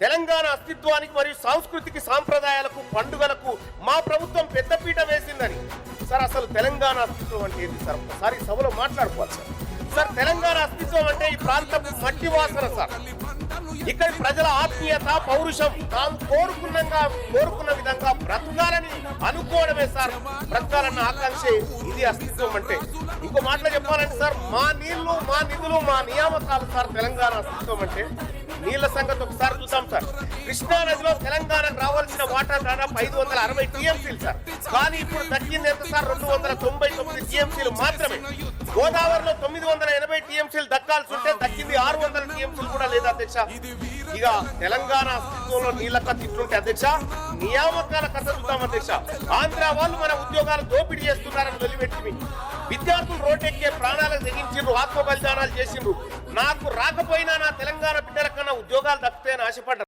తెలంగాణ అస్తిత్వానికి మరియు సాంస్కృతిక సాంప్రదాయాలకు పండుగలకు మా ప్రభుత్వం పెద్దపీట వేసిందని సార్. అసలు తెలంగాణ అస్తిత్వం అంటే ఏంటి సార్? ఒకసారి సభలో మాట్లాడుకోవాలి సార్. సార్ తెలంగాణ అస్తిత్వం అంటే ఈ ప్రాంతం మట్టి వాసన సార్. ఇక్కడి ప్రజల ఆత్మీయత, పౌరుషం, తాము కోరుకున్న విధంగా బ్రతకాలని అనుకోవడమే సార్. బ్రతకాలన్న ఆకాంక్షే ఇది అస్తిత్వం అంటే. ఇంకో మాటలో చెప్పాలంటే సార్, మా నీళ్లు, మా నిధులు, మా నియామకాలు సార్ తెలంగాణ అస్తిత్వం అంటే. నీళ్ల సంగతి ఒకసారి చూద్దాం సార్. కృష్ణా నదిలో తెలంగాణకు రావాల్సిన వాటర్ దాదాపు 560 టీఎంసీలు సార్. కానీ ఇప్పుడు తగ్గింది ఎంత సార్? 299 టీఎంసీలు మాత్రమే. గోదావరిలో 980 టీఎంసీలు దక్కాల్సి ఉంటే దక్కింది 600 టీఎంసీలు కూడా లేదు అధ్యక్ష. ఇక తెలంగాణ అస్తిత్వంలో నీళ్ల కథ ఇట్లుంటే అధ్యక్ష, నియామకాల కథ చూద్దాం అధ్యక్ష. ఆంధ్ర వాళ్ళు మన ఉద్యోగాలు దోపిడీ చేస్తున్నారని వదిలిపెట్టి విద్యార్థులు రోడ్డెక్కే ప్రాణాలకు తెగించిండ్రు, ఆత్మ బలిదానాలు చేసిండ్రు. నాకు రాకపోయినా నా తెలంగాణ బిడ్డల కన్నా ఉద్యోగాలు దక్కుతాయని ఆశపడ్డారు.